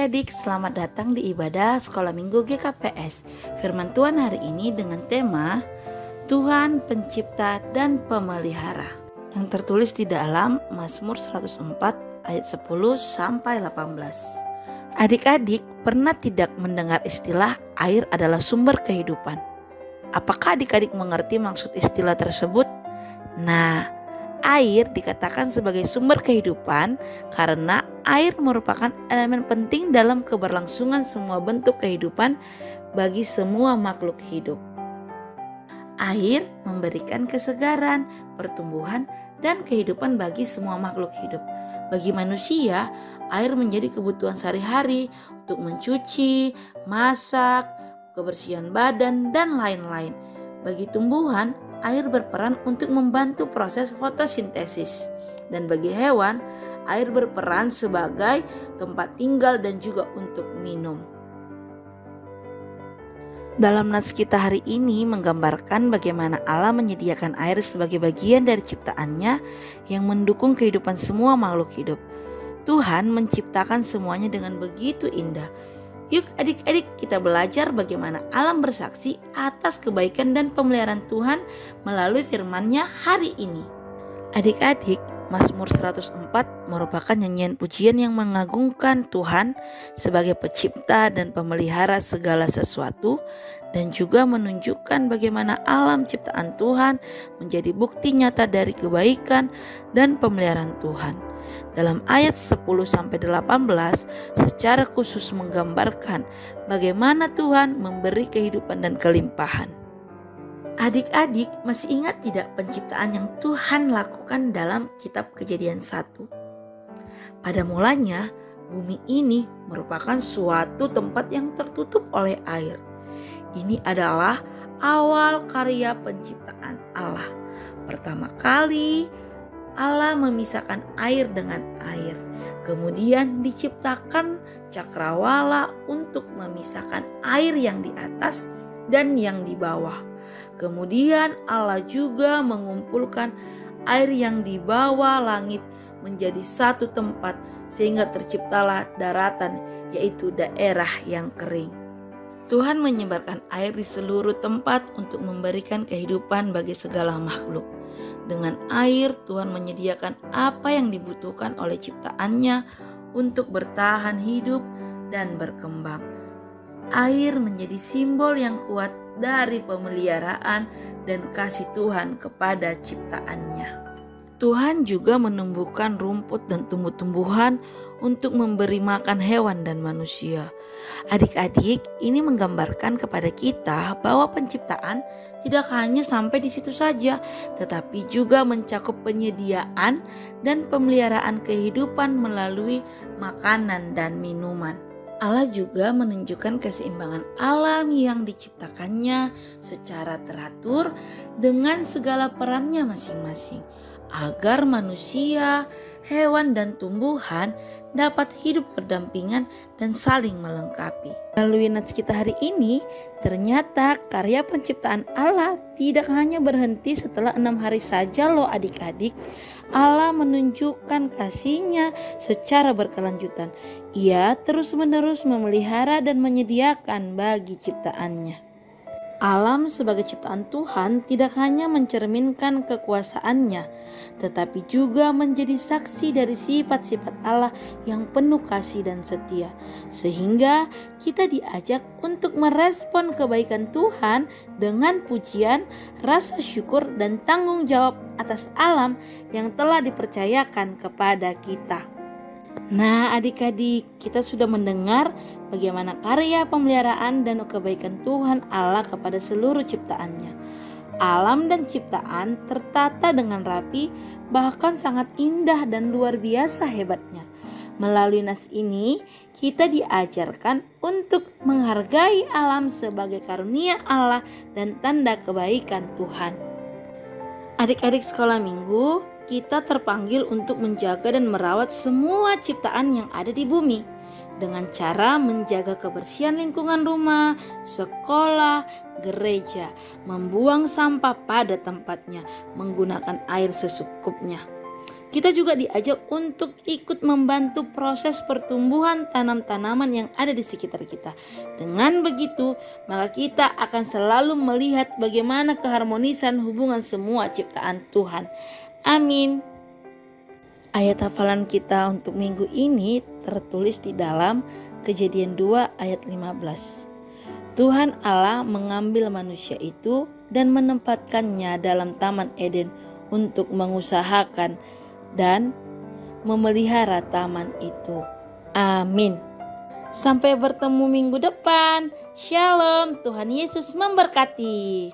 adik-adik, selamat datang di ibadah Sekolah Minggu GKPS. Firman Tuhan hari ini dengan tema Tuhan Pencipta dan Pemelihara, yang tertulis di dalam Mazmur 104 ayat 10 sampai 18. Adik-adik pernah tidak mendengar istilah air adalah sumber kehidupan? Apakah adik-adik mengerti maksud istilah tersebut? Nah, air dikatakan sebagai sumber kehidupan karena air merupakan elemen penting dalam keberlangsungan semua bentuk kehidupan bagi semua makhluk hidup. Air memberikan kesegaran, pertumbuhan, dan kehidupan bagi semua makhluk hidup. Bagi manusia, air menjadi kebutuhan sehari-hari untuk mencuci, masak, kebersihan badan, dan lain-lain. Bagi tumbuhan, air berperan untuk membantu proses fotosintesis. Dan bagi hewan, air berperan sebagai tempat tinggal dan juga untuk minum. Dalam nats kita hari ini menggambarkan bagaimana Allah menyediakan air sebagai bagian dari ciptaannya yang mendukung kehidupan semua makhluk hidup. Tuhan menciptakan semuanya dengan begitu indah. Yuk adik-adik, kita belajar bagaimana alam bersaksi atas kebaikan dan pemeliharaan Tuhan melalui firman-Nya hari ini. Adik-adik, Mazmur 104 merupakan nyanyian pujian yang mengagungkan Tuhan sebagai pencipta dan pemelihara segala sesuatu, dan juga menunjukkan bagaimana alam ciptaan Tuhan menjadi bukti nyata dari kebaikan dan pemeliharaan Tuhan. Dalam ayat 10-18 secara khusus menggambarkan bagaimana Tuhan memberi kehidupan dan kelimpahan. Adik-adik masih ingat tidak penciptaan yang Tuhan lakukan dalam kitab Kejadian 1? Pada mulanya bumi ini merupakan suatu tempat yang tertutup oleh air. Ini adalah awal karya penciptaan Allah. Pertama kali Allah memisahkan air dengan air. Kemudian diciptakan cakrawala untuk memisahkan air yang di atas dan yang di bawah. Kemudian Allah juga mengumpulkan air yang di bawah langit menjadi satu tempat sehingga terciptalah daratan, yaitu daerah yang kering. Tuhan menyebarkan air di seluruh tempat untuk memberikan kehidupan bagi segala makhluk. Dengan air, Tuhan menyediakan apa yang dibutuhkan oleh ciptaannya untuk bertahan hidup dan berkembang. Air menjadi simbol yang kuat dari pemeliharaan dan kasih Tuhan kepada ciptaannya. Tuhan juga menumbuhkan rumput dan tumbuh-tumbuhan untuk memberi makan hewan dan manusia. Adik-adik, ini menggambarkan kepada kita bahwa penciptaan tidak hanya sampai di situ saja, tetapi juga mencakup penyediaan dan pemeliharaan kehidupan melalui makanan dan minuman. Allah juga menunjukkan keseimbangan alam yang diciptakannya secara teratur dengan segala perannya masing-masing, agar manusia, hewan, dan tumbuhan dapat hidup berdampingan dan saling melengkapi. Melalui nats kita hari ini, ternyata karya penciptaan Allah tidak hanya berhenti setelah 6 hari saja loh adik-adik. Allah menunjukkan kasih-Nya secara berkelanjutan. Ia terus-menerus memelihara dan menyediakan bagi ciptaannya. Alam sebagai ciptaan Tuhan tidak hanya mencerminkan kekuasaannya, tetapi juga menjadi saksi dari sifat-sifat Allah yang penuh kasih dan setia. Sehingga kita diajak untuk merespon kebaikan Tuhan dengan pujian, rasa syukur, dan tanggung jawab atas alam yang telah dipercayakan kepada kita. Nah adik-adik, kita sudah mendengar bagaimana karya pemeliharaan dan kebaikan Tuhan Allah kepada seluruh ciptaannya. Alam dan ciptaan tertata dengan rapi, bahkan sangat indah dan luar biasa hebatnya. Melalui nas ini, kita diajarkan untuk menghargai alam sebagai karunia Allah dan tanda kebaikan Tuhan. Adik-adik sekolah minggu, kita terpanggil untuk menjaga dan merawat semua ciptaan yang ada di bumi dengan cara menjaga kebersihan lingkungan rumah, sekolah, gereja, membuang sampah pada tempatnya, menggunakan air secukupnya. Kita juga diajak untuk ikut membantu proses pertumbuhan tanam-tanaman yang ada di sekitar kita. Dengan begitu, maka kita akan selalu melihat bagaimana keharmonisan hubungan semua ciptaan Tuhan. Amin. Ayat hafalan kita untuk minggu ini tertulis di dalam Kejadian 2 ayat 15. Tuhan Allah mengambil manusia itu dan menempatkannya dalam Taman Eden untuk mengusahakan dan memelihara taman itu. Amin. Sampai bertemu minggu depan. Shalom, Tuhan Yesus memberkati.